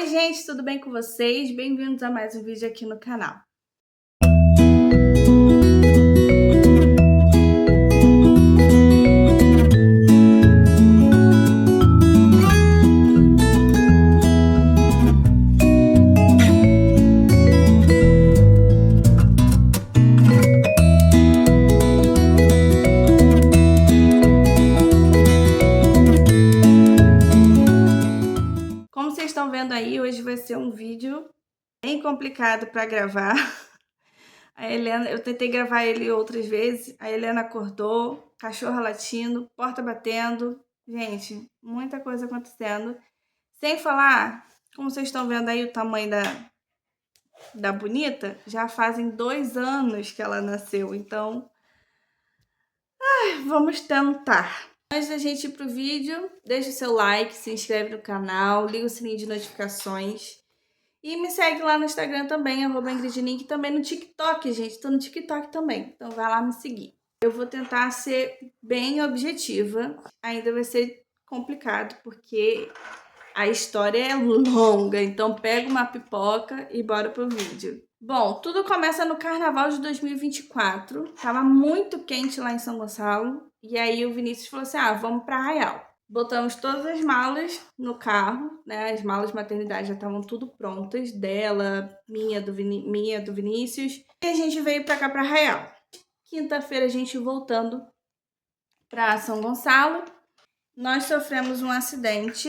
Oi gente, tudo bem com vocês? Bem-vindos a mais um vídeo aqui no canal. Como vocês estão vendo aí, hoje vai ser um vídeo bem complicado para gravar. A Helena, eu tentei gravar ele outras vezes, a Helena acordou, cachorro latindo, porta batendo. Gente, muita coisa acontecendo. Sem falar, como vocês estão vendo aí o tamanho da bonita, já fazem 2 anos que ela nasceu, então vamos tentar. Antes da gente ir pro vídeo, deixa o seu like, se inscreve no canal, liga o sininho de notificações e me segue lá no Instagram também, @IngridNink, e também no TikTok, gente. Tô no TikTok também, então vai lá me seguir. Eu vou tentar ser bem objetiva, ainda vai ser complicado porque a história é longa, então pega uma pipoca e bora pro vídeo. Bom, tudo começa no Carnaval de 2024, tava muito quente lá em São Gonçalo, e aí o Vinícius falou assim, vamos pra Arraial. Botamos todas as malas no carro, né, as malas de maternidade já estavam tudo prontas, dela, minha, do Vinícius, e a gente veio pra cá pra Arraial. Quinta-feira a gente voltando pra São Gonçalo, nós sofremos um acidente.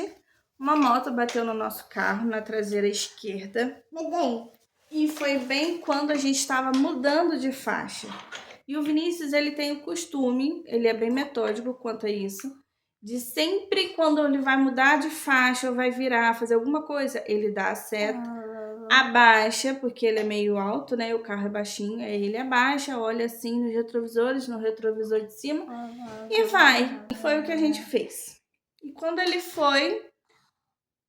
Uma moto bateu no nosso carro, na traseira esquerda. E foi bem quando a gente estava mudando de faixa. E o Vinícius, ele tem o costume, ele é bem metódico quanto a isso, de sempre quando ele vai mudar de faixa ou vai virar, fazer alguma coisa, ele dá a seta, abaixa, porque ele é meio alto, né? O carro é baixinho, aí ele abaixa, olha assim nos retrovisores, no retrovisor de cima e vai. E foi o que a gente fez. E quando ele foi,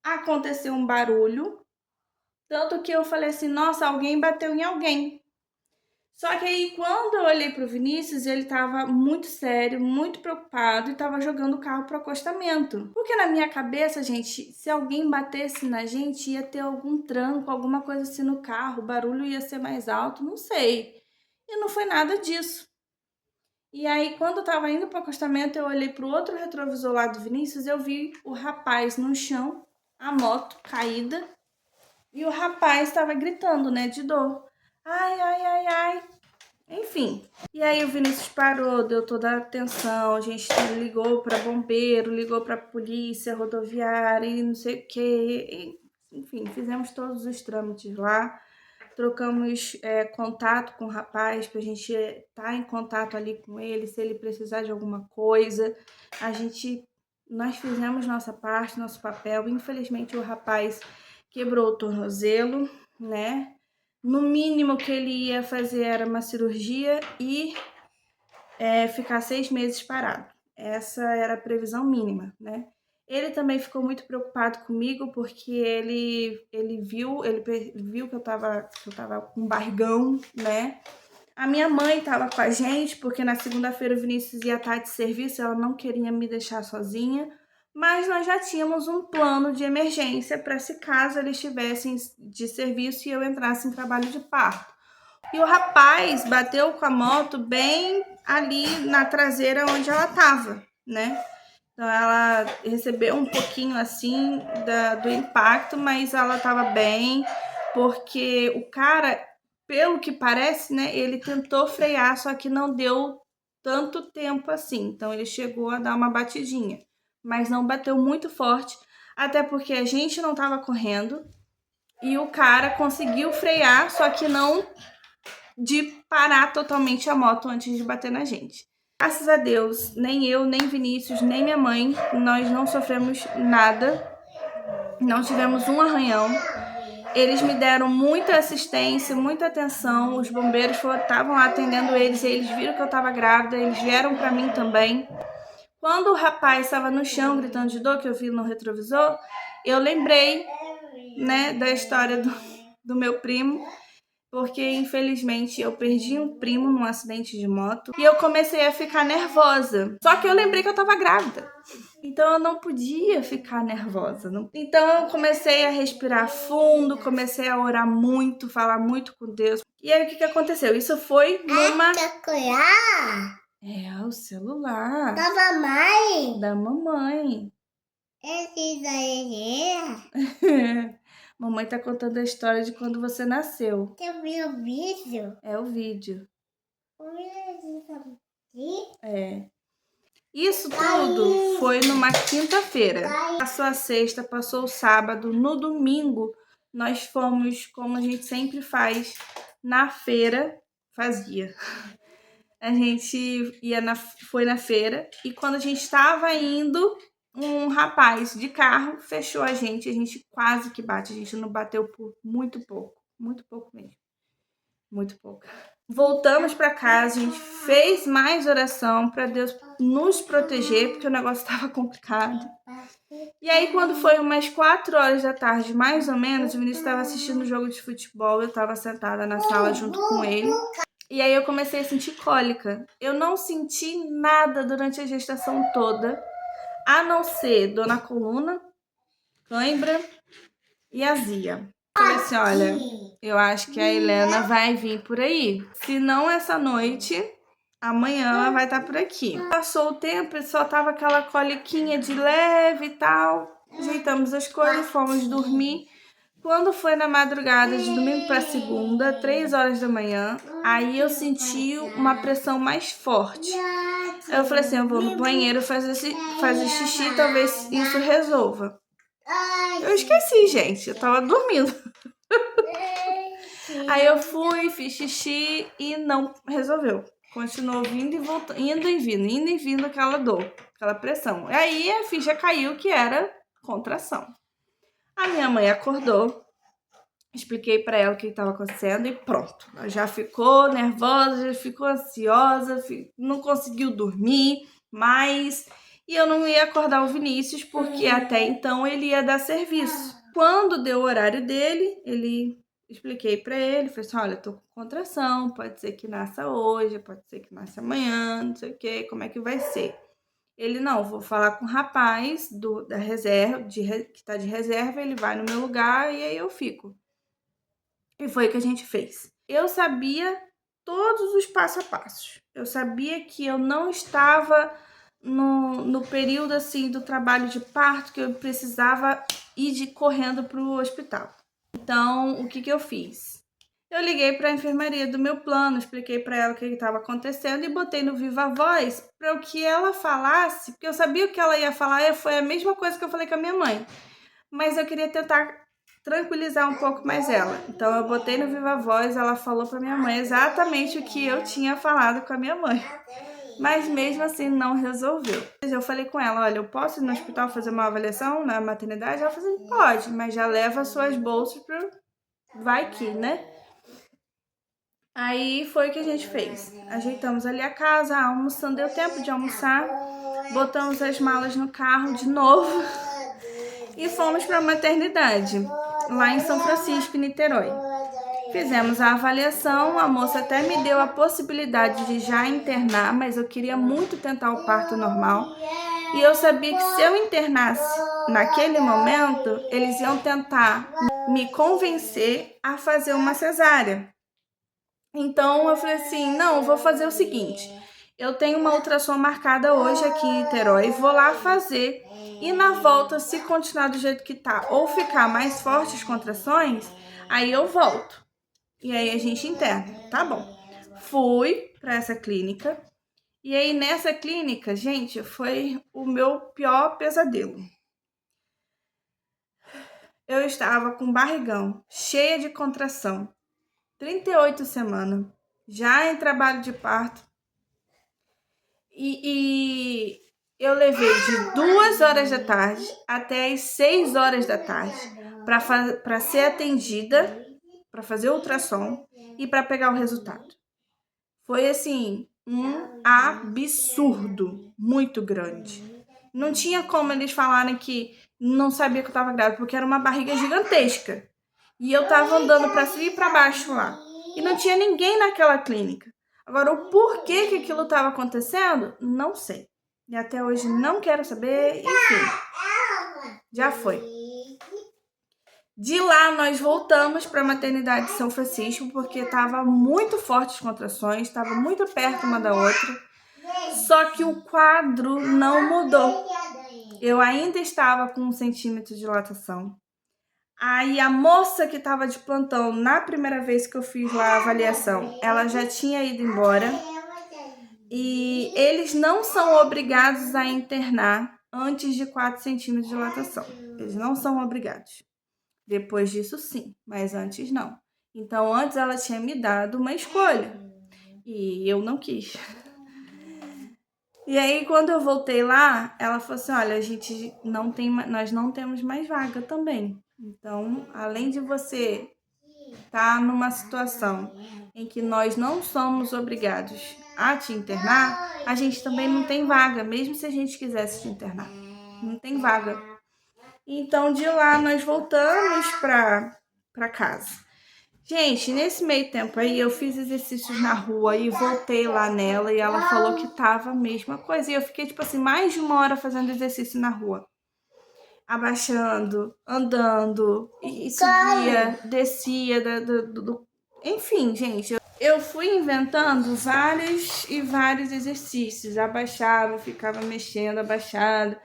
aconteceu um barulho, tanto que eu falei assim, nossa, alguém bateu em alguém. Só que aí, quando eu olhei pro Vinícius, ele tava muito sério, muito preocupado e tava jogando o carro pro acostamento. Porque na minha cabeça, gente, se alguém batesse na gente, ia ter algum tranco, alguma coisa assim no carro, o barulho ia ser mais alto, não sei. E não foi nada disso. E aí, quando eu tava indo pro acostamento, eu olhei pro outro retrovisor lá do Vinícius, eu vi o rapaz no chão, a moto caída, e o rapaz tava gritando, né, de dor. Ai, ai, ai, ai. Enfim. E aí o Vinícius parou, deu toda a atenção, a gente ligou para bombeiro, ligou para polícia rodoviária e não sei o quê. Enfim, fizemos todos os trâmites lá. Trocamos contato com o rapaz pra gente estar em contato ali com ele, se ele precisar de alguma coisa. Nós fizemos nossa parte, nosso papel. Infelizmente o rapaz quebrou o tornozelo, né? No mínimo que ele ia fazer era uma cirurgia e ficar 6 meses parado. Essa era a previsão mínima, né? Ele também ficou muito preocupado comigo porque ele viu que eu tava com barrigão, né? A minha mãe tava com a gente porque na segunda-feira o Vinícius ia estar de serviço, ela não queria me deixar sozinha, mas nós já tínhamos um plano de emergência para se caso eles estivessem de serviço e eu entrasse em trabalho de parto. E o rapaz bateu com a moto bem ali na traseira onde ela tava, né? Então ela recebeu um pouquinho assim do impacto, mas ela tava bem, porque o cara, pelo que parece, né, ele tentou frear, só que não deu tanto tempo assim. Então ele chegou a dar uma batidinha, mas não bateu muito forte, até porque a gente não tava correndo e o cara conseguiu frear, só que não de parar totalmente a moto antes de bater na gente. Graças a Deus, nem eu, nem Vinícius, nem minha mãe, nós não sofremos nada, não tivemos um arranhão. Eles me deram muita assistência, muita atenção, os bombeiros estavam lá atendendo eles, e eles viram que eu estava grávida, eles vieram para mim também. Quando o rapaz estava no chão gritando de dor, que eu vi no retrovisor, eu lembrei, né, da história do meu primo, porque infelizmente eu perdi um primo num acidente de moto e eu comecei a ficar nervosa. Só que eu lembrei que eu tava grávida. Então eu não podia ficar nervosa. Então eu comecei a respirar fundo, comecei a orar muito, falar muito com Deus. E aí o que aconteceu? Isso foi numa... É, o celular. Da mamãe? Da mamãe. Esse daí Mamãe tá contando a história de quando você nasceu. Você viu o vídeo? É o vídeo. O vídeo tá aqui? É. Isso tudo foi numa quinta-feira. Passou a sexta, passou o sábado. No domingo, nós fomos, como a gente sempre faz, na feira. Fazia. A gente foi na feira e quando a gente estava indo, um rapaz de carro fechou a gente quase que bate. A gente não bateu por muito pouco mesmo. Muito pouco. Voltamos para casa, a gente fez mais oração para Deus nos proteger, porque o negócio estava complicado. E aí, quando foi umas 4 horas da tarde, mais ou menos, o Vinícius estava assistindo um jogo de futebol, eu estava sentada na sala junto com ele. E aí eu comecei a sentir cólica. Eu não senti nada durante a gestação toda, a não ser dor na coluna, cãibra e azia. Falei assim, olha, eu acho que a Helena vai vir por aí. Se não essa noite, amanhã ela vai estar por aqui. Passou o tempo e só tava aquela coliquinha de leve e tal. Ajeitamos as coisas, fomos dormir. Quando foi na madrugada de domingo para segunda, 3 horas da manhã, aí eu senti uma pressão mais forte. Aí eu falei assim, eu vou no banheiro fazer xixi, talvez isso resolva. Eu esqueci, gente, eu tava dormindo. Aí eu fui, fiz xixi e não resolveu. Continuou vindo e voltando, indo e vindo aquela dor, aquela pressão. Aí a ficha caiu que era contração. A minha mãe acordou, expliquei para ela o que estava acontecendo e pronto. Ela já ficou nervosa, já ficou ansiosa, não conseguiu dormir mais. E eu não ia acordar o Vinícius porque até então ele ia dar serviço. Quando deu o horário dele, expliquei para ele, falei assim, olha, tô com contração, pode ser que nasça hoje, pode ser que nasça amanhã, não sei o que, como é que vai ser? Ele, não, vou falar com o rapaz da reserva, que tá de reserva, ele vai no meu lugar e aí eu fico. E foi o que a gente fez. Eu sabia todos os passo a passo. Eu sabia que eu não estava no período assim do trabalho de parto, que eu precisava ir correndo para o hospital. Então, o que eu fiz? Eu liguei para a enfermaria do meu plano, expliquei para ela o que estava acontecendo e botei no Viva Voz para o que ela falasse, porque eu sabia o que ela ia falar e foi a mesma coisa que eu falei com a minha mãe. Mas eu queria tentar tranquilizar um pouco mais ela. Então eu botei no Viva Voz, ela falou para minha mãe exatamente o que eu tinha falado com a minha mãe. Mas mesmo assim não resolveu. Eu falei com ela, olha, eu posso ir no hospital fazer uma avaliação na maternidade? Ela falou assim, pode, mas já leva suas bolsas pro... Vai que, né? Aí foi o que a gente fez. Ajeitamos ali a casa, almoçando, deu tempo de almoçar. Botamos as malas no carro de novo e fomos para a maternidade, lá em São Francisco, em Niterói. Fizemos a avaliação, a moça até me deu a possibilidade de já internar, mas eu queria muito tentar o parto normal. E eu sabia que se eu internasse naquele momento, eles iam tentar me convencer a fazer uma cesárea. Então eu falei assim, não, eu vou fazer o seguinte, eu tenho uma ultrassom marcada hoje aqui em Niterói, vou lá fazer e na volta, se continuar do jeito que tá ou ficar mais fortes as contrações, aí eu volto. E aí a gente interna, tá bom. Fui para essa clínica e aí nessa clínica, gente, foi o meu pior pesadelo. Eu estava com barrigão, cheia de contração. 38 semanas, já em trabalho de parto. E eu levei de 2 horas da tarde até as 6 horas da tarde para ser atendida, para fazer ultrassom e para pegar o resultado. Foi assim, um absurdo muito grande. Não tinha como eles falarem que não sabia que eu estava grávida, porque era uma barriga gigantesca. E eu tava andando para cima e para baixo lá. e não tinha ninguém naquela clínica. Agora, o porquê que aquilo estava acontecendo, não sei. E até hoje não quero saber, enfim, já foi. De lá, nós voltamos para a maternidade de São Francisco, porque estava muito forte as contrações, estava muito perto uma da outra, só que o quadro não mudou. Eu ainda estava com 1 centímetro de dilatação. Aí a moça que estava de plantão, na primeira vez que eu fiz lá a avaliação, ela já tinha ido embora. E eles não são obrigados a internar antes de 4 centímetros de dilatação. Eles não são obrigados. Depois disso, sim, mas antes não. Então, antes ela tinha me dado uma escolha e eu não quis. E aí, quando eu voltei lá, ela falou assim: olha, nós não temos mais vaga também. Então, além de você estar numa situação em que nós não somos obrigados a te internar, a gente também não tem vaga, mesmo se a gente quisesse te internar. Não tem vaga. Então, de lá, nós voltamos para casa. Gente, nesse meio tempo aí, eu fiz exercícios na rua e voltei lá nela e ela falou que tava a mesma coisa. E eu fiquei, tipo assim, mais de 1 hora fazendo exercício na rua. Abaixando, andando, e subia, descia, enfim, gente. Eu fui inventando vários e vários exercícios. Abaixava, ficava mexendo, abaixada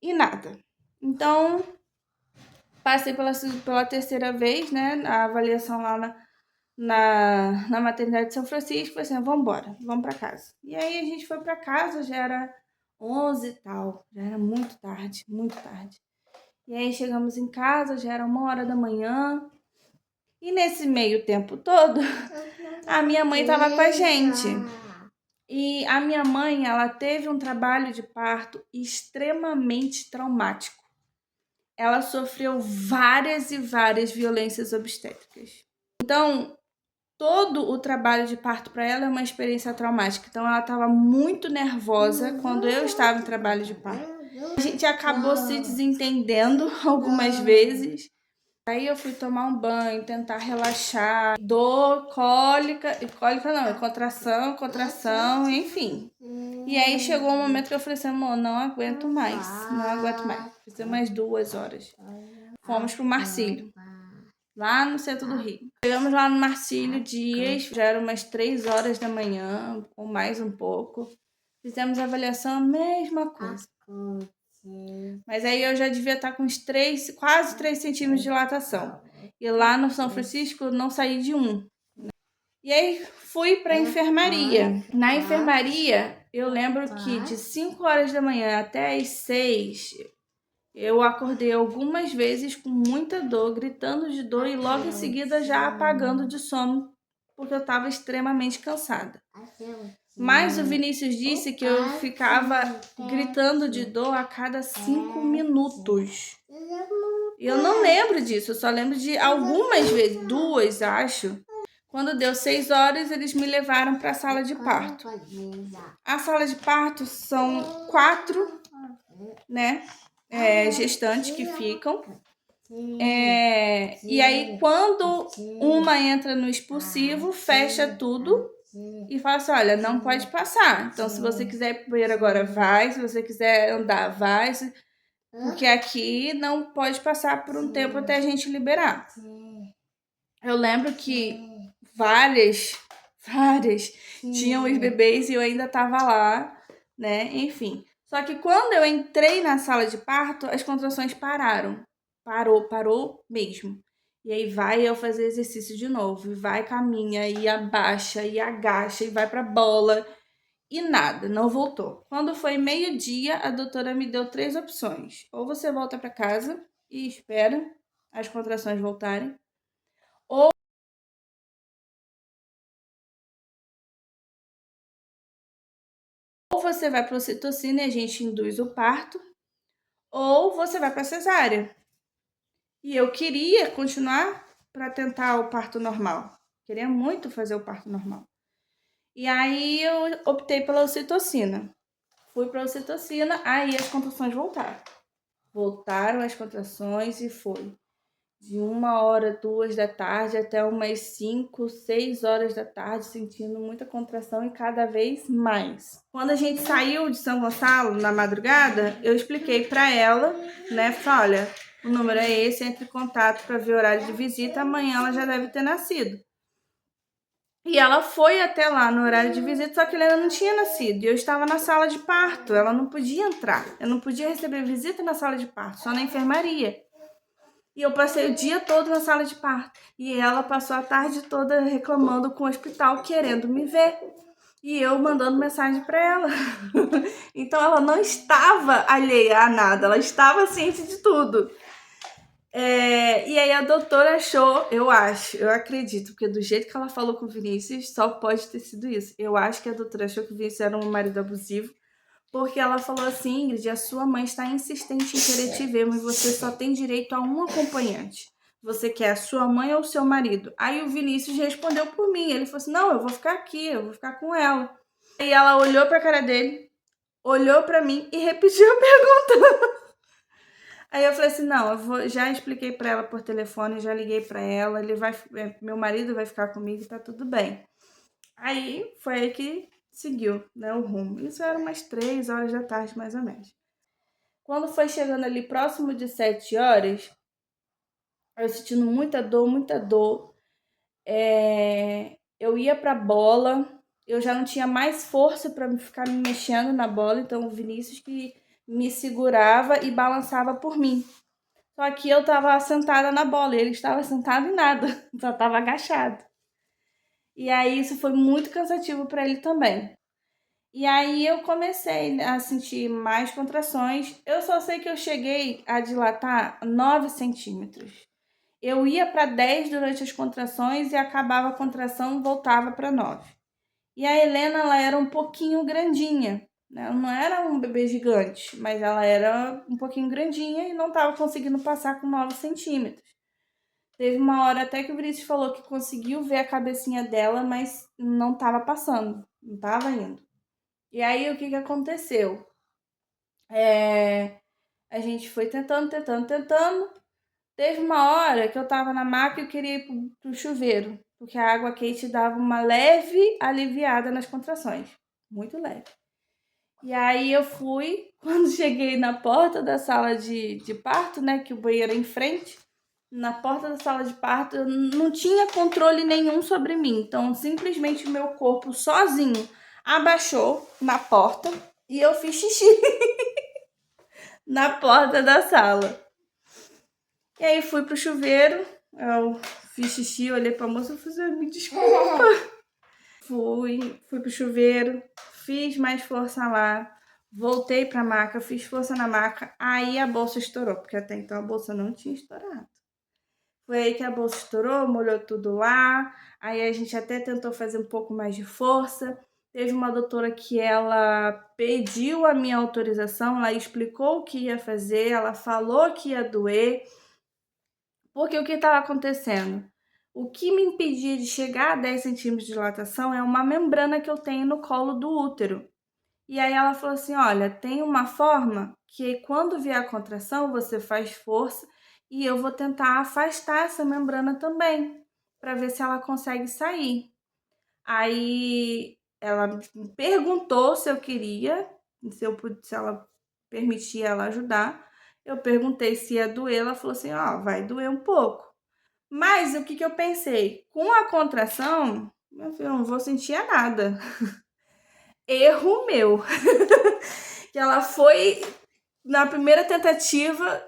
e nada. Então, passei pela terceira vez, né, a avaliação lá na maternidade de São Francisco, falei assim, vamos embora, vamos para casa. E aí a gente foi para casa, já era 11 e tal, já era muito tarde, muito tarde. E aí chegamos em casa, já era 1 hora da manhã, e nesse meio tempo todo, a minha mãe estava com a gente. E a minha mãe, ela teve um trabalho de parto extremamente traumático. Ela sofreu várias e várias violências obstétricas. Então, todo o trabalho de parto para ela é uma experiência traumática. Então, ela estava muito nervosa quando eu estava em trabalho de parto. A gente acabou se desentendendo algumas vezes. Aí eu fui tomar um banho, tentar relaxar. Dor, cólica não, é contração, enfim. E aí chegou um momento que eu falei assim, amor, não aguento mais. Fiz mais 2 horas. Fomos pro Marcílio, lá no centro do Rio. Chegamos lá no Marcílio Dias, já eram umas 3 horas da manhã, ou mais um pouco. Fizemos a avaliação, a mesma coisa. Mas aí eu já devia estar com quase 3 centímetros de dilatação. E lá no São Francisco eu não saí de 1. E aí fui para a enfermaria. Na enfermaria, eu lembro que de 5 horas da manhã até as 6, eu acordei algumas vezes com muita dor, gritando de dor e logo em seguida já apagando de sono, porque eu estava extremamente cansada. Mas o Vinícius disse que eu ficava gritando de dor a cada 5 minutos. E eu não lembro disso, eu só lembro de algumas vezes, 2, acho. Quando deu 6 horas, eles me levaram para a sala de parto. A sala de parto são 4, né, gestantes que ficam. E aí, quando uma entra no expulsivo, fecha tudo e fala assim, olha, não pode passar. Então, se você quiser ir pro banheiro agora, vai. Se você quiser andar, vai. Porque aqui não pode passar por um tempo até a gente liberar. Eu lembro que várias tinham os bebês e eu ainda tava lá, né? Enfim. Só que quando eu entrei na sala de parto, as contrações pararam. Parou mesmo. E aí vai eu fazer exercício de novo. E vai, caminha, e abaixa, e agacha, e vai pra bola. E nada, não voltou. Quando foi 12h, a doutora me deu 3 opções. Ou você volta pra casa e espera as contrações voltarem. Ou você vai para ocitocina e a gente induz o parto, ou você vai para cesárea. E eu queria continuar para tentar o parto normal. Queria muito fazer o parto normal. E aí eu optei pela ocitocina. Fui para ocitocina, aí as contrações voltaram. Voltaram as contrações e foi de 1h, 2 da tarde, até umas 5, 6 horas da tarde, sentindo muita contração e cada vez mais. Quando a gente saiu de São Gonçalo, na madrugada, eu expliquei para ela, né, falei, olha, o número é esse, entre em contato para ver o horário de visita, amanhã ela já deve ter nascido. E ela foi até lá no horário de visita, só que ela não tinha nascido. E eu estava na sala de parto, ela não podia entrar. Eu não podia receber visita na sala de parto, só na enfermaria. E eu passei o dia todo na sala de parto. E ela passou a tarde toda reclamando com o hospital, querendo me ver. E eu mandando mensagem para ela. Então ela não estava alheia a nada, ela estava ciente de tudo. E aí a doutora achou, eu acredito, porque do jeito que ela falou com o Vinícius, só pode ter sido isso. Eu acho que a doutora achou que o Vinícius era um marido abusivo, porque ela falou assim, Ingrid, a sua mãe está insistente em querer te ver, mas você só tem direito a um acompanhante. Você quer a sua mãe ou o seu marido? Aí o Vinícius respondeu por mim, ele falou assim, não, eu vou ficar aqui, eu vou ficar com ela. Aí ela olhou para a cara dele, olhou para mim e repetiu a pergunta. Aí eu falei assim, não, já expliquei para ela por telefone, já liguei para ela, meu marido vai ficar comigo, tá tudo bem. Aí foi aí que seguiu, né, o rumo. Isso era umas 3 horas da tarde, mais ou menos. Quando foi chegando ali próximo de 7 horas, eu sentindo muita dor. Eu ia pra bola, eu já não tinha mais força para ficar me mexendo na bola, então o Vinícius que me segurava e balançava por mim. Só que eu tava sentada na bola, ele estava sentado em nada, só tava agachado. E aí isso foi muito cansativo para ele também. E aí eu comecei a sentir mais contrações. Eu só sei que eu cheguei a dilatar 9 centímetros. Eu ia para 10 durante as contrações e acabava a contração, voltava para 9. E a Helena, ela era um pouquinho grandinha, né? Ela não era um bebê gigante, mas ela era um pouquinho grandinha e não estava conseguindo passar com 9 centímetros. Teve uma hora até que o Vinícius falou que conseguiu ver a cabecinha dela, mas não estava passando, não estava indo. E aí, o que aconteceu? A gente foi tentando. Teve uma hora que eu tava na maca e eu queria ir pro chuveiro, porque a água quente dava uma leve aliviada nas contrações, muito leve. E aí eu fui, quando cheguei na porta da sala de parto, né, que o banheiro é em frente, na porta da sala de parto, eu não tinha controle nenhum sobre mim, então simplesmente o meu corpo sozinho abaixou na porta e eu fiz xixi na porta da sala. E aí fui pro chuveiro, eu fiz xixi, olhei pra moça e falei, me desculpa. Fui pro chuveiro, fiz mais força lá, voltei pra maca, fiz força na maca, aí a bolsa estourou, porque até então a bolsa não tinha estourado. Foi aí que a bolsa estourou, molhou tudo lá, aí a gente até tentou fazer um pouco mais de força. Teve uma doutora que ela pediu a minha autorização, ela explicou o que ia fazer, ela falou que ia doer, porque o que estava acontecendo? O que me impedia de chegar a 10 centímetros de dilatação é uma membrana que eu tenho no colo do útero. E aí ela falou assim, olha, tem uma forma que quando vier a contração, você faz força e eu vou tentar afastar essa membrana também, para ver se ela consegue sair. Aí ela me perguntou se eu queria, se ela permitia ela ajudar. Eu perguntei se ia doer, ela falou assim, ó, vai doer um pouco. Mas o que eu pensei? Com a contração, meu filho, eu não vou sentir nada. Erro meu. Que ela foi, na primeira tentativa,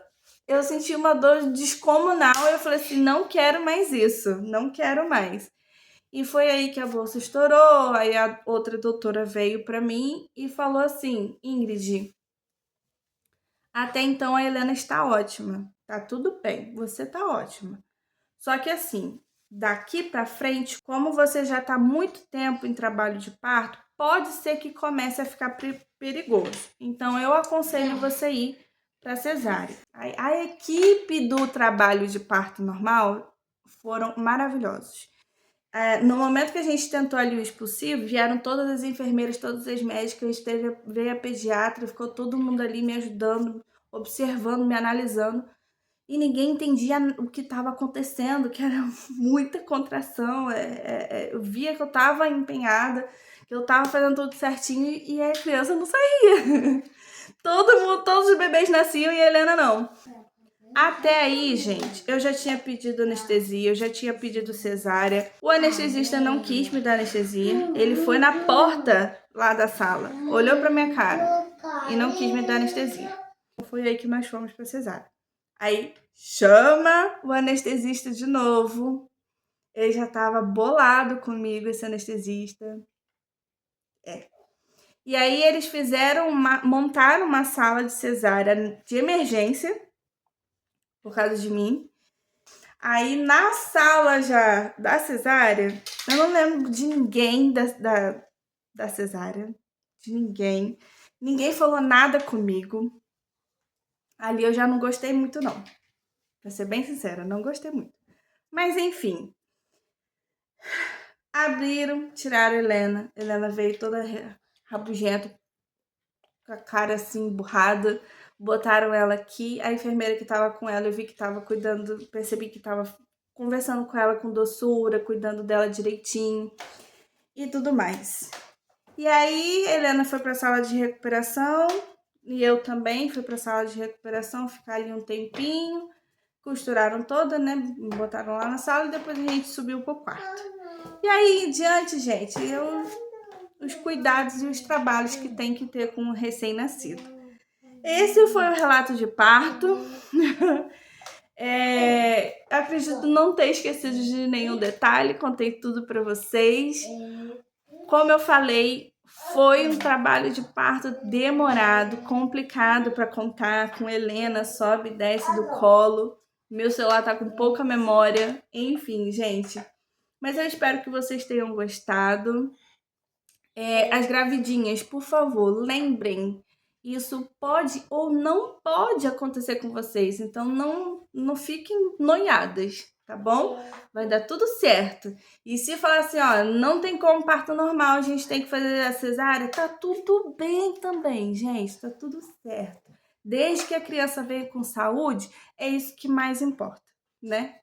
eu senti uma dor descomunal. Eu falei assim, não quero mais isso, não quero mais. E foi aí que a bolsa estourou, aí a outra doutora veio para mim e falou assim, Ingrid, até então a Helena está ótima, tá tudo bem, você tá ótima. Só que assim, daqui para frente, como você já está muito tempo em trabalho de parto, pode ser que comece a ficar perigoso. Então eu aconselho você ir para cesárea. A equipe do trabalho de parto normal foram maravilhosos. No momento que a gente tentou ali o expulsivo, vieram todas as enfermeiras, todas as médicas, veio a pediatra, ficou todo mundo ali me ajudando, observando, me analisando. e ninguém entendia o que estava acontecendo, que era muita contração. Eu via que eu estava empenhada, que eu estava fazendo tudo certinho e a criança não saía. Todos os bebês nasciam e a Helena não. Até aí, gente, eu já tinha pedido anestesia, eu já tinha pedido cesárea. O anestesista não quis me dar anestesia. Ele foi na porta lá da sala, olhou pra minha cara e não quis me dar anestesia. Foi aí que nós fomos pra cesárea. Aí chama o anestesista de novo. Ele já tava bolado comigo, esse anestesista. E aí eles montaram uma sala de cesárea de emergência por causa de mim. Aí na sala já da cesárea, eu não lembro de ninguém da cesárea, de ninguém. Ninguém falou nada comigo. Ali eu já não gostei muito não. Pra ser bem sincera, não gostei muito. Mas enfim. Abriram, tiraram a Helena. Helena veio toda rabugenta, com a cara assim, borrada. Botaram ela aqui. A enfermeira que tava com ela, eu vi que tava cuidando, percebi que tava conversando com ela com doçura, cuidando dela direitinho e tudo mais. E aí, Helena foi pra sala de recuperação e eu também fui pra sala de recuperação, ficar ali um tempinho. Costuraram toda, né? Botaram lá na sala e depois a gente subiu pro quarto. E aí, em diante, gente, os cuidados e os trabalhos que tem que ter com um recém-nascido. Esse foi o relato de parto. Acredito não ter esquecido de nenhum detalhe, contei tudo para vocês. Como eu falei, foi um trabalho de parto demorado, complicado para contar, com Helena, sobe e desce do colo. Meu celular tá com pouca memória. Enfim, gente. Mas eu espero que vocês tenham gostado. As gravidinhas, por favor, lembrem. Isso pode ou não pode acontecer com vocês. Então, não fiquem noiadas, tá bom? Vai dar tudo certo. E se falar assim, ó, não tem como parto normal, a gente tem que fazer a cesárea, tá tudo bem também, gente. Tá tudo certo. Desde que a criança venha com saúde, é isso que mais importa, né?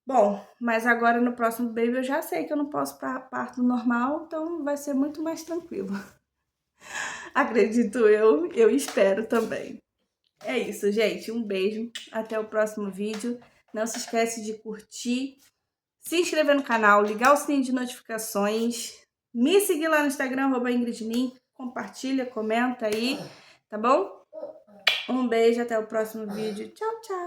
Bom, mas agora no próximo baby eu já sei que eu não posso parto normal, então vai ser muito mais tranquilo. Acredito eu espero também. É isso, gente. Um beijo. Até o próximo vídeo. Não se esquece de curtir, se inscrever no canal, ligar o sininho de notificações, me seguir lá no Instagram, @IngridNin, compartilha, comenta aí, tá bom? Um beijo, até o próximo vídeo. Tchau, tchau!